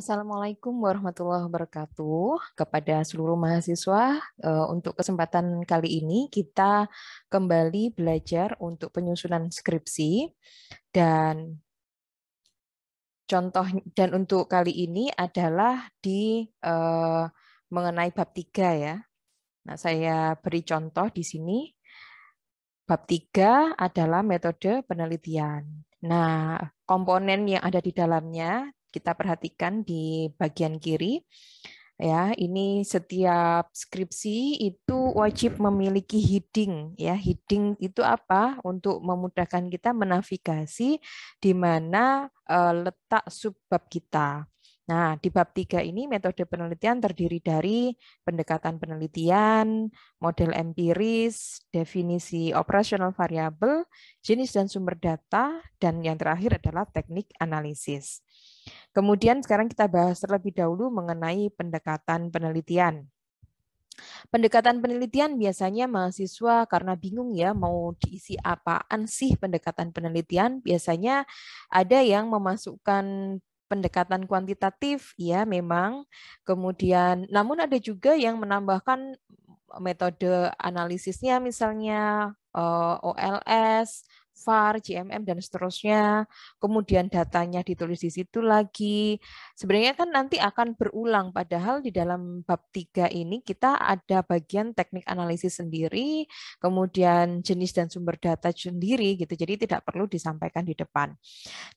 Assalamualaikum warahmatullahi wabarakatuh kepada seluruh mahasiswa. Untuk kesempatan kali ini kita kembali belajar untuk penyusunan skripsi dan contoh dan untuk kali ini adalah di mengenai bab 3 ya. Nah, saya beri contoh di sini. Bab 3 adalah metode penelitian. Nah, komponen yang ada di dalamnya kita perhatikan di bagian kiri. Ya, ini setiap skripsi itu wajib memiliki heading. Ya, heading itu apa? Untuk memudahkan kita menavigasi di mana letak subbab kita. Nah, di bab 3 ini metode penelitian terdiri dari pendekatan penelitian, model empiris, definisi operasional variabel, jenis dan sumber data, dan yang terakhir adalah teknik analisis. Kemudian sekarang kita bahas terlebih dahulu mengenai pendekatan penelitian. Pendekatan penelitian biasanya mahasiswa karena bingung ya mau diisi apaan sih pendekatan penelitian, biasanya ada yang memasukkan pendekatan kuantitatif, ya memang. Kemudian, namun ada juga yang menambahkan metode analisisnya misalnya OLS, VAR, GMM, dan seterusnya. Kemudian datanya ditulis di situ lagi. Sebenarnya kan nanti akan berulang, padahal di dalam bab 3 ini kita ada bagian teknik analisis sendiri, kemudian jenis dan sumber data sendiri gitu. Jadi tidak perlu disampaikan di depan.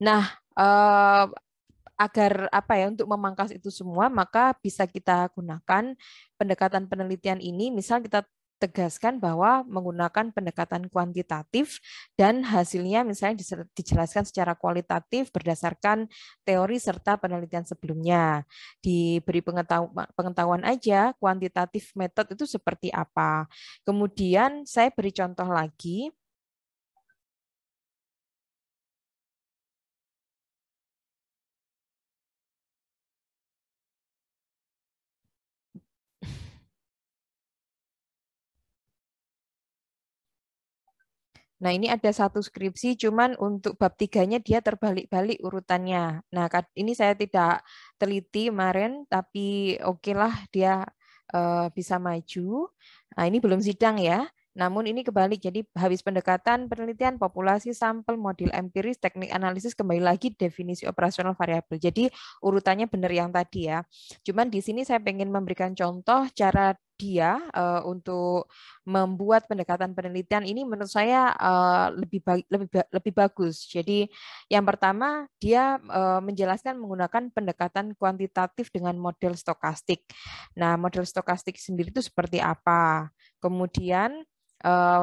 Nah, agar apa ya untuk memangkas itu semua, maka bisa kita gunakan pendekatan penelitian ini. Misal kita tegaskan bahwa menggunakan pendekatan kuantitatif dan hasilnya misalnya dijelaskan secara kualitatif berdasarkan teori serta penelitian sebelumnya. Diberi pengetahuan aja kuantitatif method itu seperti apa. Kemudian saya beri contoh lagi. Nah, ini ada satu skripsi, cuman untuk bab tiganya dia terbalik-balik urutannya. Nah, ini saya tidak teliti kemarin, tapi oke lah dia bisa maju. Nah, ini belum sidang ya. Namun ini kebalik, jadi habis pendekatan, penelitian, populasi, sampel, model empiris, teknik analisis, kembali lagi definisi operasional variabel. Jadi urutannya benar yang tadi ya. Cuman di sini saya ingin memberikan contoh cara dia untuk membuat pendekatan penelitian ini menurut saya lebih bagus. Jadi yang pertama dia menjelaskan menggunakan pendekatan kuantitatif dengan model stokastik. Nah, model stokastik sendiri itu seperti apa? Kemudian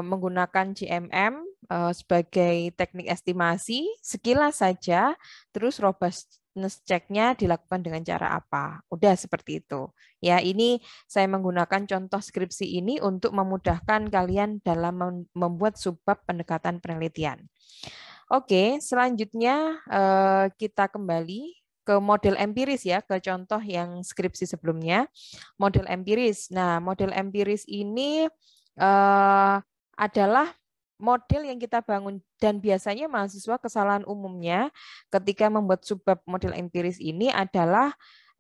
menggunakan GMM sebagai teknik estimasi sekilas saja, terus robustness check-nya dilakukan dengan cara apa? Udah seperti itu. Ya, ini saya menggunakan contoh skripsi ini untuk memudahkan kalian dalam membuat subbab pendekatan penelitian. Oke, selanjutnya kita kembali ke model empiris ya, ke contoh yang skripsi sebelumnya. Model empiris. Nah, model empiris ini adalah model yang kita bangun dan biasanya mahasiswa kesalahan umumnya ketika membuat subbab model empiris ini adalah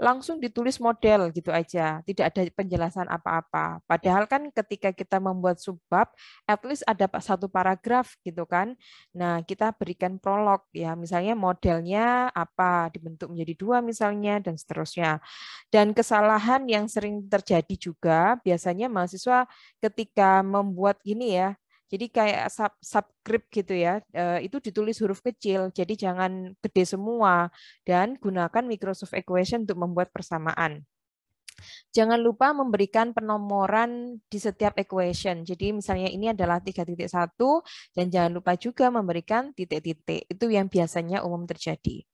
langsung ditulis model gitu aja, tidak ada penjelasan apa-apa. Padahal kan ketika kita membuat subbab, at least ada satu paragraf gitu kan. Nah, kita berikan prolog ya, misalnya modelnya apa, dibentuk menjadi dua misalnya, dan seterusnya. Dan kesalahan yang sering terjadi juga, biasanya mahasiswa ketika membuat ini ya, jadi kayak subscript gitu ya, itu ditulis huruf kecil, jadi jangan gede semua. Dan gunakan Microsoft Equation untuk membuat persamaan. Jangan lupa memberikan penomoran di setiap equation. Jadi misalnya ini adalah 3.1 dan jangan lupa juga memberikan titik-titik. Itu yang biasanya umum terjadi.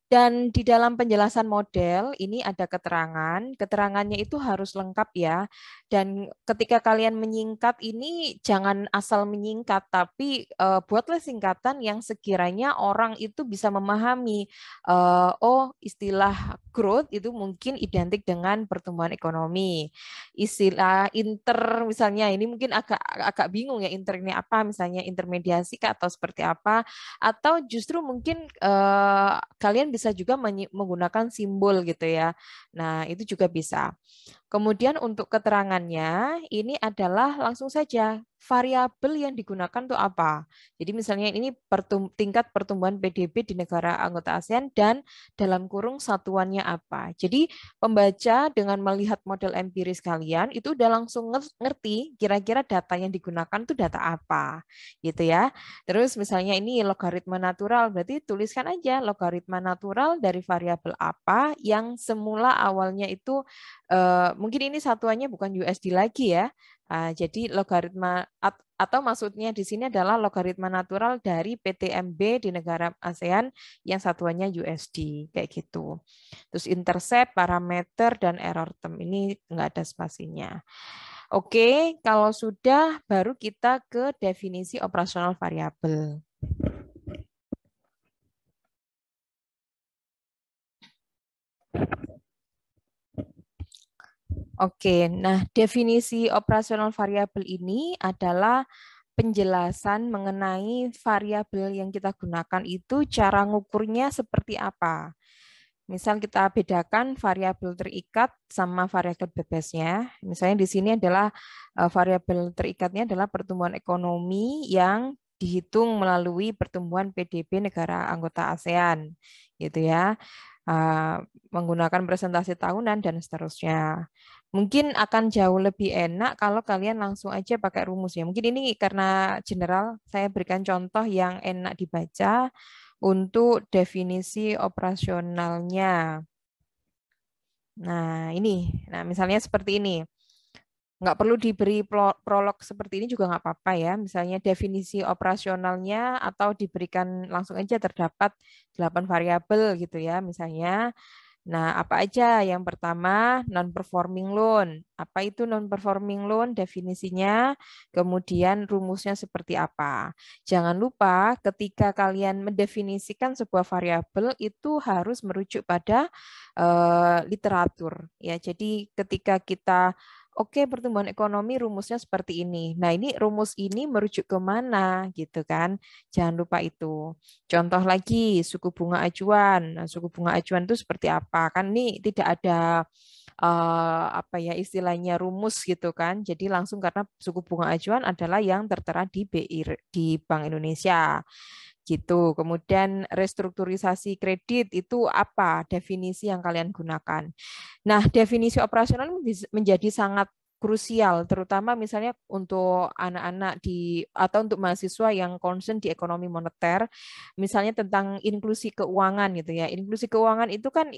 Dan di dalam penjelasan model ini ada keterangan. Keterangannya itu harus lengkap ya. Dan ketika kalian menyingkat ini jangan asal menyingkat, tapi buatlah singkatan yang sekiranya orang itu bisa memahami. Oh, istilah growth itu mungkin identik dengan pertumbuhan ekonomi. Istilah inter misalnya ini mungkin agak bingung ya, inter ini apa, misalnya intermediasi kah atau seperti apa, atau justru mungkin kalian bisa juga menggunakan simbol gitu ya. Nah, itu juga bisa. Kemudian untuk keterangannya, ini adalah langsung saja variabel yang digunakan untuk apa. Jadi misalnya ini tingkat pertumbuhan PDB di negara anggota ASEAN dan dalam kurung satuannya apa. Jadi pembaca dengan melihat model empiris kalian itu udah langsung ngerti kira-kira data yang digunakan itu data apa gitu ya. Terus misalnya ini logaritma natural, berarti tuliskan aja logaritma natural dari variabel apa yang semula awalnya itu mungkin ini satuannya bukan USD lagi ya. Jadi logaritma atau maksudnya di sini adalah logaritma natural dari PTMB di negara ASEAN yang satuannya USD kayak gitu. Terus intercept, parameter dan error term ini nggak ada spasinya. Oke, kalau sudah baru kita ke definisi operasional variabel. Oke, nah definisi operasional variabel ini adalah penjelasan mengenai variabel yang kita gunakan itu cara ngukurnya seperti apa. Misal kita bedakan variabel terikat sama variabel bebasnya. Misalnya di sini adalah variabel terikatnya adalah pertumbuhan ekonomi yang dihitung melalui pertumbuhan PDB negara anggota ASEAN, gitu ya. Menggunakan presentasi tahunan dan seterusnya. Mungkin akan jauh lebih enak kalau kalian langsung aja pakai rumus ya. Mungkin ini karena general, saya berikan contoh yang enak dibaca untuk definisi operasionalnya. Nah, ini. Nah, misalnya seperti ini. Nggak perlu diberi prolog seperti ini juga nggak apa-apa ya. Misalnya definisi operasionalnya atau diberikan langsung aja terdapat 8 variabel gitu ya misalnya. Nah, apa aja? Yang pertama, non-performing loan. Apa itu non-performing loan? Definisinya, kemudian rumusnya seperti apa. Jangan lupa ketika kalian mendefinisikan sebuah variabel itu harus merujuk pada literatur. Ya, jadi ketika kita oke, pertumbuhan ekonomi rumusnya seperti ini. Nah, ini rumus ini merujuk ke mana gitu kan? Jangan lupa itu. Contoh lagi, suku bunga acuan. Nah, suku bunga acuan itu seperti apa? Kan ini tidak ada apa ya istilahnya rumus gitu kan. Jadi langsung karena suku bunga acuan adalah yang tertera di BI di Bank Indonesia gitu. Kemudian restrukturisasi kredit itu apa definisi yang kalian gunakan. Nah, definisi operasional menjadi sangat krusial, terutama misalnya untuk anak-anak di atau untuk mahasiswa yang concern di ekonomi moneter, misalnya tentang inklusi keuangan gitu ya. Inklusi keuangan itu kan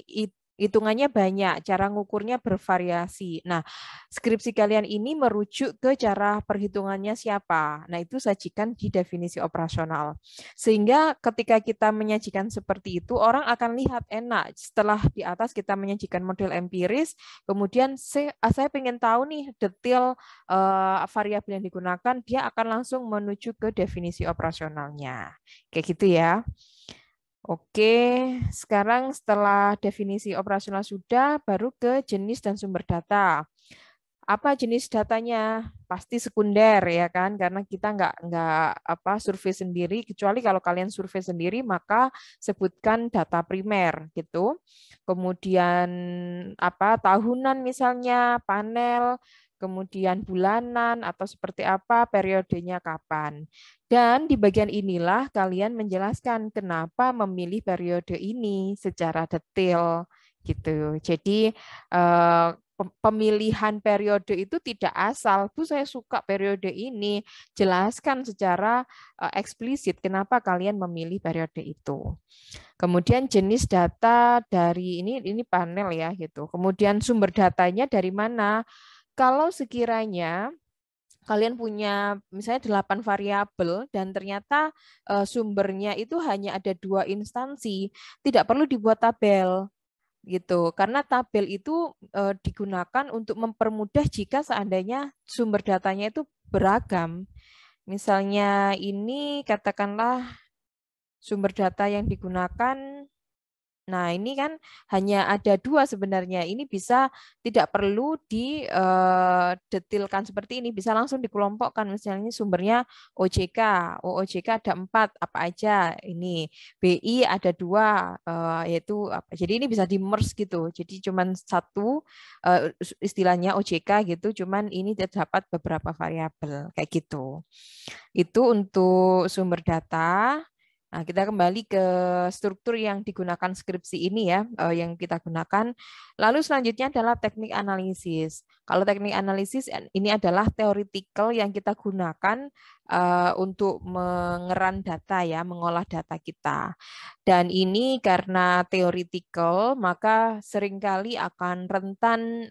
hitungannya banyak, cara ngukurnya bervariasi. Nah, skripsi kalian ini merujuk ke cara perhitungannya siapa. Nah, itu sajikan di definisi operasional. Sehingga ketika kita menyajikan seperti itu, orang akan lihat enak. Setelah di atas kita menyajikan model empiris, kemudian saya pengen tahu nih detail variabel yang digunakan, dia akan langsung menuju ke definisi operasionalnya. Kayak gitu ya. Oke, sekarang setelah definisi operasional sudah, baru ke jenis dan sumber data. Apa jenis datanya? Pasti sekunder ya kan, karena kita nggak apa survei sendiri. Kecuali kalau kalian survei sendiri, maka sebutkan data primer gitu. Kemudian apa tahunan misalnya panel, kemudian bulanan atau seperti apa periodenya kapan. Dan di bagian inilah kalian menjelaskan kenapa memilih periode ini secara detail gitu. Jadi pemilihan periode itu tidak asal. Bu, saya suka periode ini. Jelaskan secara eksplisit kenapa kalian memilih periode itu. Kemudian jenis data dari ini panel ya gitu. Kemudian sumber datanya dari mana? Kalau sekiranya kalian punya misalnya 8 variabel dan ternyata sumbernya itu hanya ada 2 instansi, tidak perlu dibuat tabel gitu. Karena tabel itu digunakan untuk mempermudah jika seandainya sumber datanya itu beragam. Misalnya ini katakanlah sumber data yang digunakan Nah, ini kan hanya ada dua sebenarnya. Ini bisa tidak perlu didetilkan seperti ini, bisa langsung dikelompokkan. Misalnya sumbernya OJK, OJK ada 4, apa aja ini. BI ada 2, yaitu apa. Jadi ini bisa di-merge gitu. Jadi cuman satu istilahnya OJK gitu, cuman ini terdapat beberapa variabel kayak gitu. Itu untuk sumber data. Nah, kita kembali ke struktur yang digunakan skripsi ini ya, yang kita gunakan. Lalu selanjutnya adalah teknik analisis. Kalau teknik analisis ini adalah theoretical yang kita gunakan untuk mengeran data ya, mengolah data kita. Dan ini karena theoretical, maka seringkali akan rentan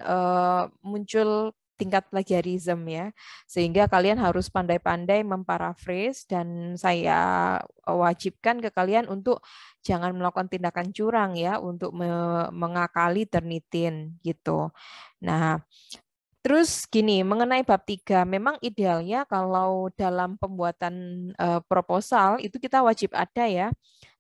muncul tingkat plagiarism ya, sehingga kalian harus pandai-pandai memparaphrase dan saya wajibkan ke kalian untuk jangan melakukan tindakan curang ya, untuk mengakali Turnitin gitu. Nah, terus gini, mengenai bab 3, memang idealnya kalau dalam pembuatan proposal itu kita wajib ada ya.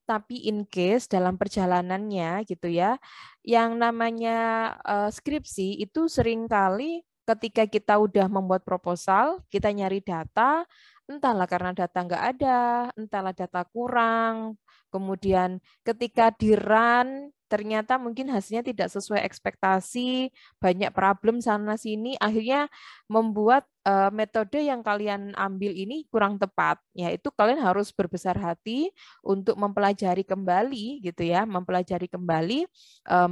Tapi in case dalam perjalanannya gitu ya, yang namanya skripsi itu seringkali ketika kita udah membuat proposal, kita nyari data, entahlah karena data nggak ada, entahlah data kurang, kemudian ketika di-run, ternyata mungkin hasilnya tidak sesuai ekspektasi, banyak problem sana sini, akhirnya membuat metode yang kalian ambil ini kurang tepat. Yaitu kalian harus berbesar hati untuk mempelajari kembali gitu ya, mempelajari kembali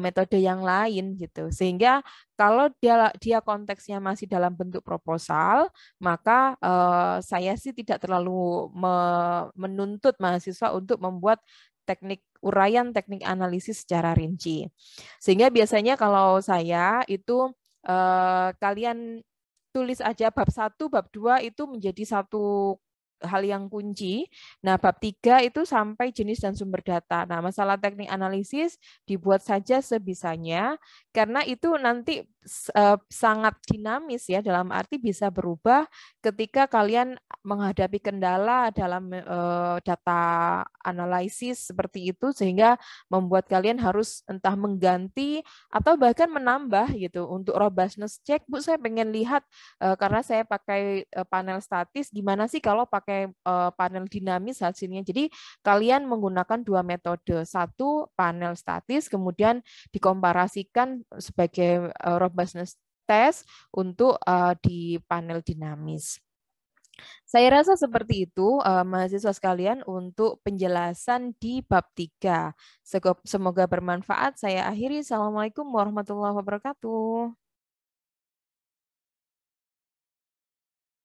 metode yang lain gitu. Sehingga kalau dia konteksnya masih dalam bentuk proposal, maka saya sih tidak terlalu menuntut mahasiswa untuk membuat teknik uraian, teknik analisis secara rinci. Sehingga biasanya kalau saya itu kalian tulis aja bab 1, bab 2 itu menjadi satu hal yang kunci. Nah, bab 3 itu sampai jenis dan sumber data. Nah, masalah teknik analisis dibuat saja sebisanya karena itu nanti sangat dinamis ya, dalam arti bisa berubah ketika kalian menghadapi kendala dalam data analisis seperti itu, sehingga membuat kalian harus entah mengganti atau bahkan menambah gitu. Untuk robustness check, Bu, saya pengen lihat karena saya pakai panel statis, gimana sih kalau pakai panel dinamis hasilnya. Jadi kalian menggunakan dua metode, satu panel statis, kemudian dikomparasikan sebagai robustness test untuk di panel dinamis. Saya rasa seperti itu mahasiswa sekalian untuk penjelasan di bab 3. Semoga bermanfaat. Saya akhiri. Assalamualaikum warahmatullahi wabarakatuh.